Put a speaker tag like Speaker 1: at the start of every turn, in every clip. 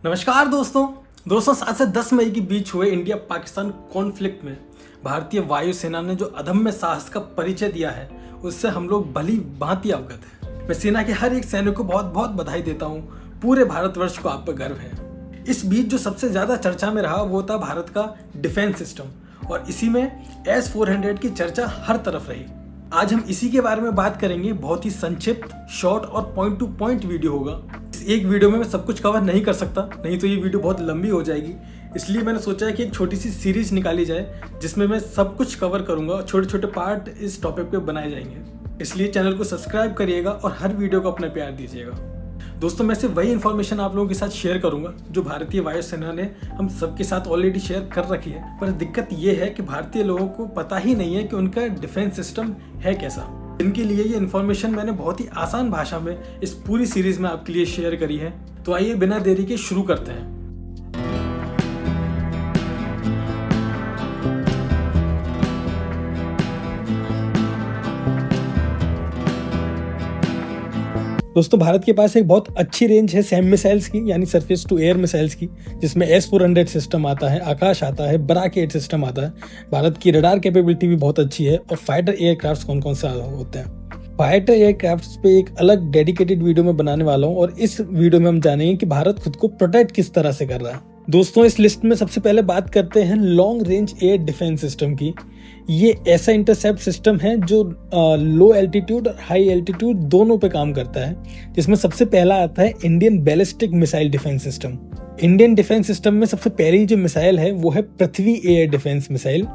Speaker 1: नमस्कार दोस्तों 7 से 10 मई के बीच हुए इंडिया पाकिस्तान कॉन्फ्लिक्ट में भारतीय वायुसेना ने जो अदम्य साहस का परिचय दिया है उससे हम लोग भली भांति अवगत हैं। मैं सेना के हर एक सैनिक को बहुत बहुत बधाई देता हूँ। पूरे भारतवर्ष को आप पर गर्व है। इस बीच जो सबसे ज़्यादा चर्चा में रहा वो था भारत का डिफेंस सिस्टम और इसी में S-400 की चर्चा हर तरफ रही। आज हम इसी के बारे में बात करेंगे। बहुत ही संक्षिप्त, शॉर्ट और पॉइंट टू पॉइंट वीडियो होगा। इस एक वीडियो में मैं सब कुछ कवर नहीं कर सकता, नहीं तो ये वीडियो बहुत लंबी हो जाएगी। इसलिए मैंने सोचा है कि एक छोटी सी सीरीज निकाली जाए जिसमें मैं सब कुछ कवर करूंगा और छोटे छोटे पार्ट इस टॉपिक पे बनाए जाएंगे। इसलिए चैनल को सब्सक्राइब करिएगा और हर वीडियो को अपना प्यार दीजिएगा। दोस्तों, मैं सिर्फ वही इन्फॉर्मेशन आप लोगों के साथ शेयर करूंगा जो भारतीय वायुसेना ने हम सबके साथ ऑलरेडी शेयर कर रखी है। पर दिक्कत ये है कि भारतीय लोगों को पता ही नहीं है कि उनका डिफेंस सिस्टम है कैसा। इनके लिए ये इन्फॉर्मेशन मैंने बहुत ही आसान भाषा में इस पूरी सीरीज में आपके लिए शेयर करी है। तो आइए बिना देरी के शुरू करते हैं। दोस्तों, भारत के पास एक बहुत अच्छी रेंज है सैम मिसाइल्स की, यानी सरफेस टू एयर मिसाइल्स की, जिसमें S-400 सिस्टम आता है, आकाश आता है, बराक 8 सिस्टम आता है। भारत की रडार कैपेबिलिटी भी बहुत अच्छी है। और फाइटर एयरक्राफ्ट कौन कौन से होते हैं, फाइटर एयरक्राफ्ट पे एक अलग डेडिकेटेड वीडियो में बनाने वाला हूँ। और इस वीडियो में हम जानेंगे कि भारत खुद को प्रोटेक्ट किस तरह से कर रहा है। दोस्तों, इस लिस्ट में सबसे पहले बात करते हैं long range air defence system की। ये ऐसा इंटरसेप्ट सिस्टम है जो लो एल्टीट्यूड और हाई एल्टीट्यूड दोनों पे काम करता है, जिसमें सबसे पहला आता है Indian ballistic missile defence system. Indian defence system में सबसे पहली जो मिसाइल है वो है पृथ्वी एयर डिफेंस मिसाइल,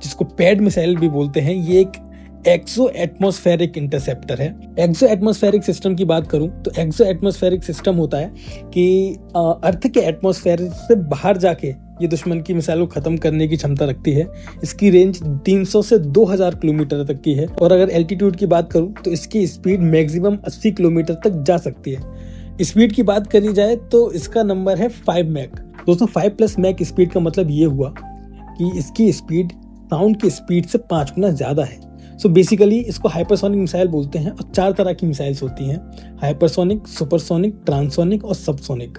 Speaker 1: जिसको पैड मिसाइल भी बोलते हैं। ये एक एक्सो एटमॉस्फेरिक इंटरसेप्टर है। एक्सो एटमॉस्फेरिक सिस्टम की बात करूं तो एक्सो एटमॉस्फेरिक सिस्टम होता है कि अर्थ के एटमॉस्फेयर से बाहर जाके ये दुश्मन की मिसाइल को खत्म करने की क्षमता रखती है। इसकी रेंज 300 से 2000 किलोमीटर तक की है। और अगर एल्टीट्यूड की बात करूं तो इसकी स्पीड मैक्सिमम 80 किलोमीटर तक जा सकती है। स्पीड की बात करी जाए तो इसका नंबर है 5 मैक। दोस्तों, 5+ मैक स्पीड का मतलब ये हुआ कि इसकी स्पीड साउंड की स्पीड से 5 गुना ज्यादा है। सो बेसिकली इसको हाइपरसोनिक मिसाइल बोलते हैं। और 4 तरह की मिसाइल्स होती हैं, हाइपरसोनिक, सुपरसोनिक, ट्रांसोनिक और सबसोनिक।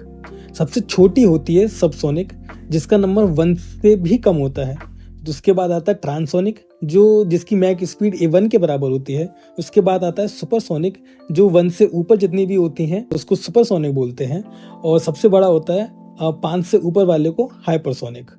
Speaker 1: सबसे छोटी होती है सबसोनिक, जिसका नंबर 1 से भी कम होता है। उसके बाद आता है ट्रांसोनिक, जिसकी मैक स्पीड 1 के बराबर होती है। उसके बाद आता है सुपरसोनिक, जो 1 से ऊपर जितनी भी होती हैं उसको सुपरसोनिक बोलते हैं। और सबसे बड़ा होता है 5 से ऊपर वाले को हाइपरसोनिक।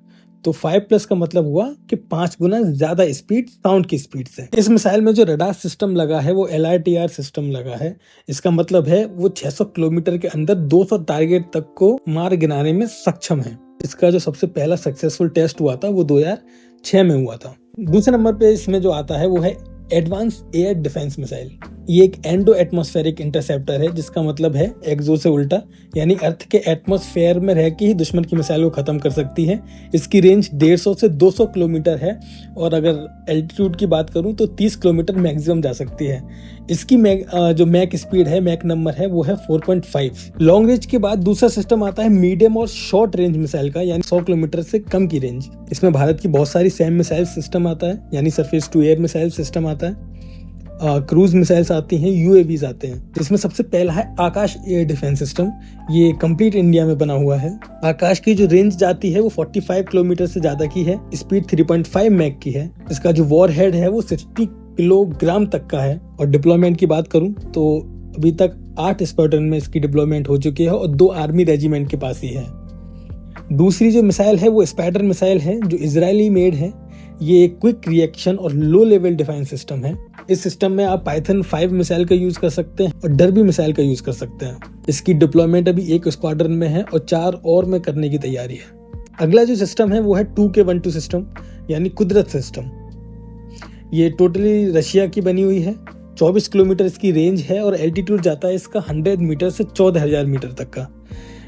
Speaker 1: तो 5+ का मतलब हुआ कि 5 गुना ज्यादा स्पीड साउंड की स्पीड से। इस मिसाइल में जो रडार सिस्टम लगा है वो LRTR सिस्टम लगा है। इसका मतलब है वो 600 किलोमीटर के अंदर 200 टारगेट तक को मार गिराने में सक्षम है। इसका जो सबसे पहला सक्सेसफुल टेस्ट हुआ था वो 2006 में हुआ था। दूसरे नंबर पे इसमें जो आता है वो है एडवांस एयर डिफेंस मिसाइल। ये एक एंडो एटमॉस्फेरिक इंटरसेप्टर है, जिसका मतलब है एक्सो से उल्टा, यानी अर्थ के एटमॉस्फेयर में रह के ही दुश्मन की मिसाइल को खत्म कर सकती है। इसकी रेंज 150 से 200 किलोमीटर है। और अगर एल्टीट्यूड की बात करूं तो 30 किलोमीटर मैक्सिमम जा सकती है। इसकी जो मैक स्पीड है, मैक नंबर है वो है 4.5। लॉन्ग रेंज के बाद दूसरा सिस्टम आता है मीडियम और शॉर्ट रेंज मिसाइल का, यानी 100 किलोमीटर से कम की रेंज। इसमें भारत की बहुत सारी सैम मिसाइल सिस्टम आता है, यानी surface to air missile system आता है, क्रूज मिसाइल्स आती हैं, UAVs आते हैं। जिसमें सबसे पहला है आकाश एयर डिफेंस सिस्टम। ये कंप्लीट इंडिया में बना हुआ है। आकाश की जो रेंज जाती है वो 45 किलोमीटर से ज्यादा की है। स्पीड 3.5 मैक की है। इसका जो वॉर हेड है वो 60 किलोग्राम तक का है। और डिप्लॉयमेंट की बात करूं तो अभी तक 8 स्क्वाड्रन में इसकी डिप्लॉयमेंट हो चुकी है और 2 आर्मी रेजिमेंट के पास ही है। दूसरी जो मिसाइल है वो स्पाइडर मिसाइल है, जो इजरायली मेड है। ये एक क्विक रिएक्शन और लो लेवल डिफेंस सिस्टम है। इस सिस्टम में आप पाइथन 5 मिसाइल का यूज कर सकते हैं और डर्बी मिसाइल का यूज कर सकते हैं। इसकी डिप्लॉयमेंट अभी 1 स्क्वाड्रन में है और 4 और में करने की तैयारी है। अगला जो सिस्टम है वो है 2K12 सिस्टम, यानी कुदरत सिस्टम। ये टोटली रशिया की बनी हुई है। 24 किलोमीटर इसकी रेंज है और एल्टीट्यूड जाता है इसका 100 मीटर से 14,000 मीटर तक का।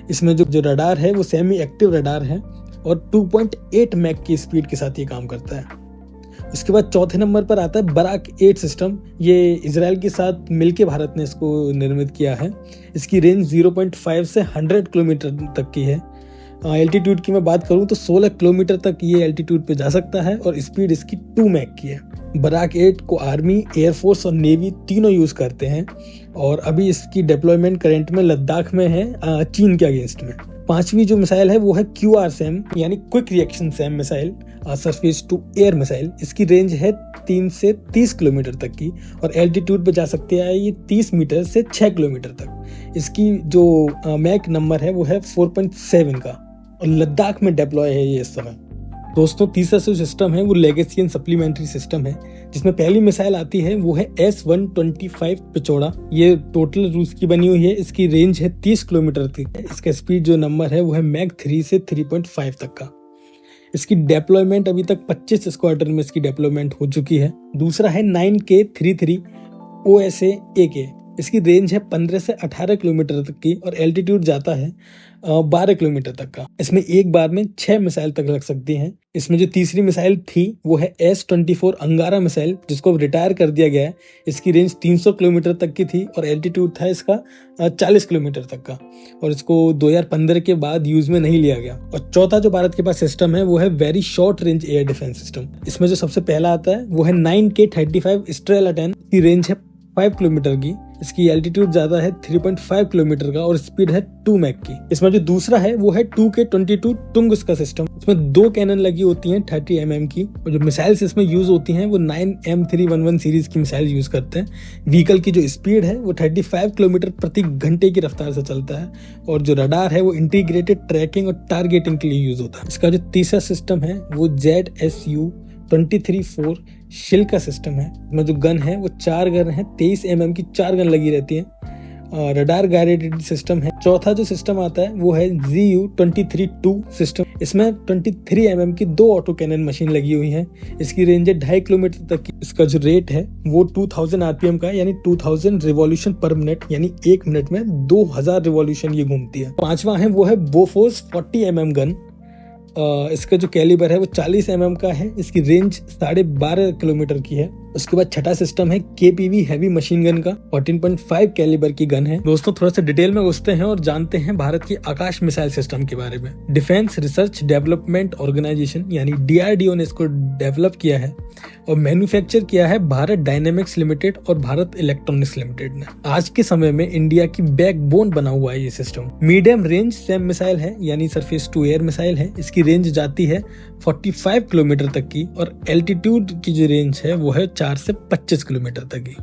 Speaker 1: इसमें जो रडार है वो सेमी एक्टिव रडार है और 2.8 मैक की स्पीड के साथ ये काम करता है। इसके बाद चौथे नंबर पर आता है बराक 8 सिस्टम। ये इजराइल के साथ मिलकर भारत ने इसको निर्मित किया है। इसकी रेंज 0.5 से 100 किलोमीटर तक की है। एल्टीट्यूड की मैं बात करूं तो 16 किलोमीटर तक ये एल्टीट्यूड पे जा सकता है और स्पीड इसकी 2 मैक की है। बराक 8 को आर्मी, एयरफोर्स और नेवी तीनों यूज करते हैं और अभी इसकी डिप्लॉयमेंट करंट में लद्दाख में है, चीन के अगेंस्ट में। पांचवी जो मिसाइल है वो है QRSAM यानी quick reaction SAM missile, surface to air missile. इसकी रेंज है 3 से 30 किलोमीटर तक की और एल्टीट्यूड पे जा सकती है ये 30 मीटर से 6 किलोमीटर तक। इसकी जो मैक नंबर है वो है 4.7 का और लद्दाख में डिप्लॉय है ये इस समय। दोस्तों तीसरा जो सिस्टम है वो लेगेसी एंड सप्लीमेंट्री सिस्टम है, जिसमें पहली मिसाइल आती है वो है S-125 पिचौड़ा। ये टोटल रूस की बनी हुई है। इसकी रेंज है 30 किलोमीटर तक। इसका स्पीड जो नंबर है वो है मैक 3 से 3.5 तक का। इसकी डेप्लॉयमेंट अभी तक 25 स्क्वाड्रन में इसकी डेप्लॉयमेंट हो चुकी है। दूसरा है 9K-33 OSA-AK। इसकी रेंज है 15 से 18 किलोमीटर तक की और एल्टीट्यूड जाता है 12 किलोमीटर तक का। इसमें एक बार में 6 मिसाइल तक लग सकती हैं। इसमें जो तीसरी मिसाइल थी वो है S-24 अंगारा मिसाइल, जिसको रिटायर कर दिया गया है। इसकी रेंज 300 किलोमीटर तक की थी और एल्टीट्यूड था इसका 40 किलोमीटर तक का और इसको 2015 के बाद यूज में नहीं लिया गया। और चौथा जो भारत के पास सिस्टम है वो है very short range air defence system. इसमें जो सबसे पहला आता है वो है 9K-35 स्ट्रेला 10। की रेंज है 5 किलोमीटर की। इसकी एल्टीट्यूड ज्यादा है 3.5 किलोमीटर का और स्पीड है 2 मैक की। इसमें जो दूसरा है वो है 2K-22 टुंगस का सिस्टम। इसमें 2 कैनन लगी होती हैं 30 mm की और जो मिसाइल्स इसमें यूज होती हैं वो 9M311 सीरीज की मिसाइल यूज करते हैं। व्हीकल की जो स्पीड है वो 35 किलोमीटर प्रति घंटे की रफ्तार से चलता है और जो रडार है वो इंटीग्रेटेड ट्रैकिंग और टारगेटिंग के लिए यूज होता है। इसका जो तीसरा सिस्टम है वो ZSU-23-4 शिल का सिस्टम है। इसमें जो गन है वो 4 गन है, 23 mm की 4 गन लगी रहती है। रडार गाइडेड सिस्टम है। चौथा जो सिस्टम आता है वो है ZU-23-2 सिस्टम। इसमें 23 mm की 2 ऑटो कैनन मशीन लगी हुई है। इसकी रेंज है 2.5 किलोमीटर तक की। इसका जो रेट है वो 2000 RPM का यानी 2000 रिवॉल्यूशन पर मिनट, यानी 1 मिनट में 2000 रिवॉल्यूशन ये घूमती है। पांचवा है वो है बोफोर्स 40 mm गन। इसका जो कैलिबर है वो 40 mm का है। इसकी रेंज 12.5 किलोमीटर की है। उसके बाद छठा सिस्टम है KPV हैवी मशीन गन का 14.5 कैलिबर की गन है। दोस्तों थोड़ा सा डिटेल में घुसते हैं और जानते हैं भारत की आकाश मिसाइल सिस्टम के बारे में। डिफेंस रिसर्च डेवलपमेंट ऑर्गेनाइजेशन यानी DRDO ने इसको डेवलप किया है और मैन्युफैक्चर किया है भारत डायनेमिक्स लिमिटेड और भारत इलेक्ट्रॉनिक्स लिमिटेड ने। आज के समय में इंडिया की बैकबोन बना हुआ है ये system. Medium range Sam missile है यानी सरफेस टू एयर मिसाइल है। इसकी रेंज जाती है 45 किलोमीटर तक की और एल्टीट्यूड की जो रेंज है वो है 4 से 25 किलोमीटर तक की।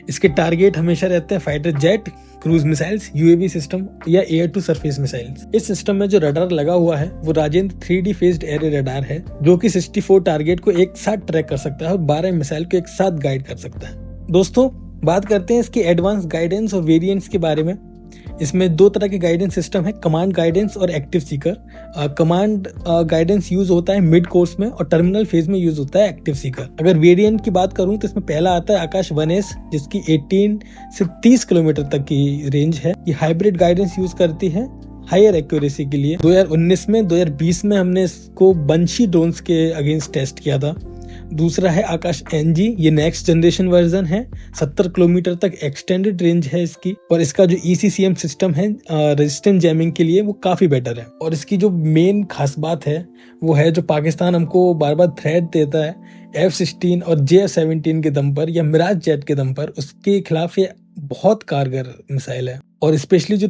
Speaker 1: इसके टारगेट हमेशा रहते हैं fighter jet, cruise missiles, UAV system या एयर टू सरफेस मिसाइल्स। इस सिस्टम में जो रडार लगा हुआ है वो Rajendra 3D phased array radar है, जो कि 64 टारगेट को एक साथ ट्रैक कर सकता है और 12 मिसाइल को एक साथ गाइड कर सकता है। दोस्तों बात करते हैं इसकी एडवांस गाइडेंस और वेरिएंट्स के बारे में। इसमें 2 तरह के गाइडेंस सिस्टम है, कमांड गाइडेंस और active Sikar. Command guidance use होता है मिड कोर्स में और टर्मिनल फेज में यूज होता है एक्टिव सीकर। अगर वेरिएंट की बात करूं तो इसमें पहला आता है आकाश 1S, जिसकी 18 से 30 किलोमीटर तक की रेंज है। ये हाइब्रिड गाइडेंस यूज करती है हायर एक्यूरेसी के लिए। 2019 में 2020 में हमने इसको बंशी ड्रोन्स के अगेंस्ट टेस्ट किया था। दूसरा है आकाश NG, ये नेक्स्ट जनरेशन वर्जन है। 70 किलोमीटर तक एक्सटेंडेड रेंज है इसकी और इसका जो ECCM सिस्टम है रेजिस्टेंट जैमिंग के लिए वो काफी बेटर है। और इसकी जो मेन खास बात है वो है जो पाकिस्तान हमको बार बार थ्रेट देता है F-16 और JF-17 के दम पर या मिराज जेट के दम पर, उसके खिलाफ ये बहुत कारगर मिसाइल है। और स्पेशली जो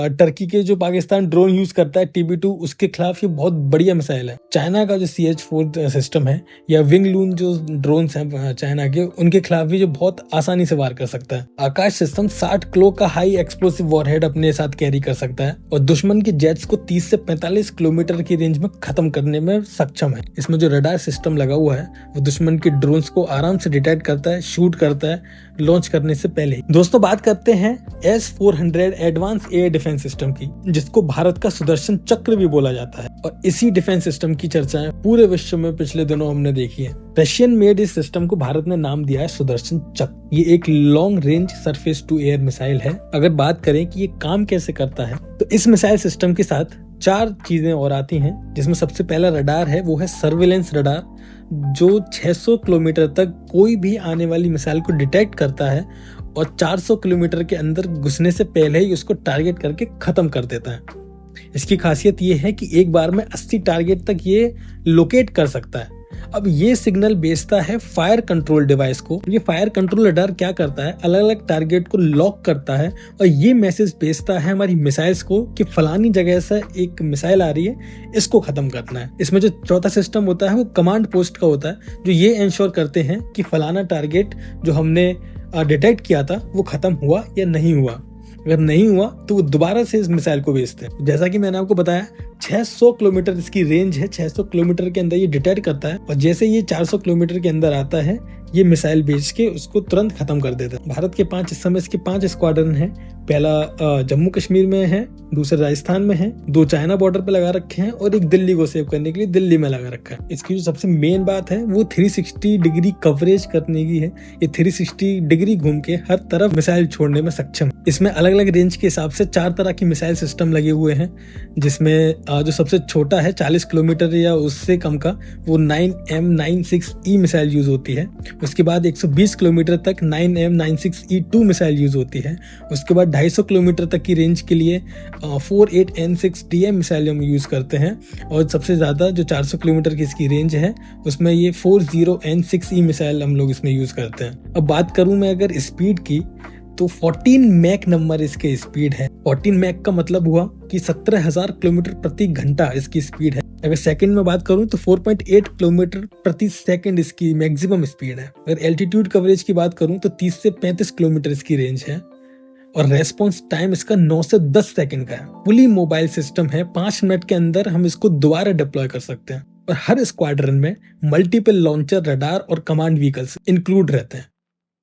Speaker 1: टर्की के जो पाकिस्तान ड्रोन यूज करता है TB2, उसके खिलाफ ये बहुत बढ़िया मिसाइल है। चाइना का जो CH-4 सिस्टम है या विंग लून जो ड्रोन्स हैं चाइना के, उनके खिलाफ भी जो बहुत आसानी से वार कर सकता है। आकाश सिस्टम 60 किलो का हाई एक्सप्लोसिव वॉरहेड अपने साथ कैरी कर सकता है और दुश्मन के जेट्स को 30 से 45 किलोमीटर की रेंज में खत्म करने में सक्षम है। इसमें जो रडार सिस्टम लगा हुआ है वो दुश्मन के ड्रोन्स को आराम से डिटेक्ट करता है, शूट करता है लॉन्च करने से पहले। दोस्तों बात करते हैं S-400 advance air defence system की, जिसको भारत का सुदर्शन चक्र भी बोला जाता है। और इसी डिफेंस सिस्टम की चर्चाएं पूरे विश्व में पिछले दिनों हमने देखी है। रशियन मेड इस सिस्टम को भारत ने नाम दिया है सुदर्शन चक्र। ये एक long range surface to air missile है। अगर बात करें कि ये काम कैसे करता है तो इस मिसाइल सिस्टम के साथ 4 चीजें और आती हैं, जिसमें सबसे पहला रडार है वो है सर्विलेंस रडार, जो 600 किलोमीटर तक कोई भी आने वाली मिसाइल को डिटेक्ट करता है और 400 किलोमीटर के अंदर घुसने से पहले ही उसको टारगेट करके खत्म कर देता है। इसकी खासियत ये है कि एक बार में 80 टारगेट तक ये लोकेट कर सकता है। अब ये सिग्नल भेजता है फायर कंट्रोल डिवाइस को। ये फायर कंट्रोल रडार क्या करता है, अलग अलग टारगेट को लॉक करता है और ये मैसेज भेजता है हमारी मिसाइल्स को कि फलानी जगह से एक मिसाइल आ रही है, इसको खत्म करना है। इसमें जो चौथा सिस्टम होता है वो कमांड पोस्ट का होता है, जो ये इंश्योर करते हैं कि फलाना टारगेट जो हमने डिटेक्ट किया था वो खत्म हुआ या नहीं हुआ। अगर नहीं हुआ तो वो दोबारा से इस मिसाइल को भेजते हैं। जैसा कि मैंने आपको बताया 600 किलोमीटर इसकी रेंज है, 600 किलोमीटर के अंदर ये डिटेक्ट करता है और जैसे ये 400 किलोमीटर के अंदर आता है ये मिसाइल भेज के उसको तुरंत खत्म कर देता है। भारत के 5 इस समय इसके 5 स्क्वाड्रन हैं। पहला जम्मू कश्मीर में है, दूसरा राजस्थान में है, 2 चाइना बॉर्डर पे लगा रखे हैं और एक दिल्ली को सेव करने के लिए दिल्ली में लगा रखा है। इसकी जो सबसे मेन बात है वो 360 डिग्री कवरेज करने की है। ये 360 डिग्री घूम के हर तरफ मिसाइल छोड़ने में सक्षम। इसमें अलग अलग रेंज के हिसाब से 4 तरह की मिसाइल सिस्टम लगे हुए हैं, जिसमें जो सबसे छोटा है 40 किलोमीटर या उससे कम का वो 9M96E मिसाइल यूज होती है। उसके बाद 120 किलोमीटर तक 9M96E2 मिसाइल यूज होती है। उसके बाद 250 किलोमीटर तक की रेंज के लिए 48N6DM मिसाइल हम यूज करते हैं और सबसे ज्यादा जो 400 किलोमीटर की इसकी रेंज है उसमें ये 40N6E मिसाइल हम लोग इसमें यूज करते हैं। अब बात करूं मैं अगर स्पीड की तो 14 मैक नंबर इसके स्पीड है। 14 मैक का मतलब हुआ कि 17,000 किलोमीटर प्रति घंटा इसकी स्पीड है। अगर सेकंड में बात करूं तो 4.8 किलोमीटर प्रति सेकंड इसकी मैक्सिमम स्पीड है। अगर एल्टीट्यूड कवरेज की बात करूं तो 30 से 35 किलोमीटर इसकी रेंज है और रेस्पॉन्स टाइम इसका 9 से 10 सेकंड का है। फुली मोबाइल सिस्टम है, 5 मिनट के अंदर हम इसको दोबारा डिप्लॉय कर सकते हैं और हर स्क्वाड्रन में मल्टीपल लॉन्चर, रडार और कमांड व्हीकल्स इंक्लूड रहते हैं।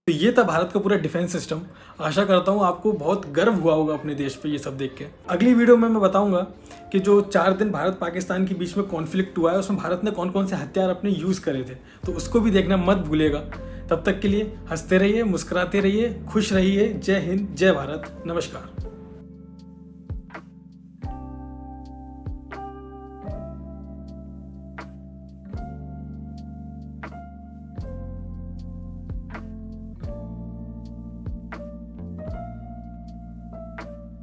Speaker 1: तो ये था भारत का पूरा डिफेंस सिस्टम। आशा करता हूँ आपको बहुत गर्व हुआ होगा अपने देश पे ये सब देख के। अगली वीडियो में मैं बताऊंगा कि जो 4 दिन भारत पाकिस्तान के बीच में कॉन्फ्लिक्ट हुआ है उसमें भारत ने कौन कौन से हथियार अपने यूज़ करे थे, तो उसको भी देखना मत भूलिएगा। तब तक के लिए हंसते रहिए, मुस्कुराते रहिए, खुश रहिए। जय हिंद, जय भारत, नमस्कार।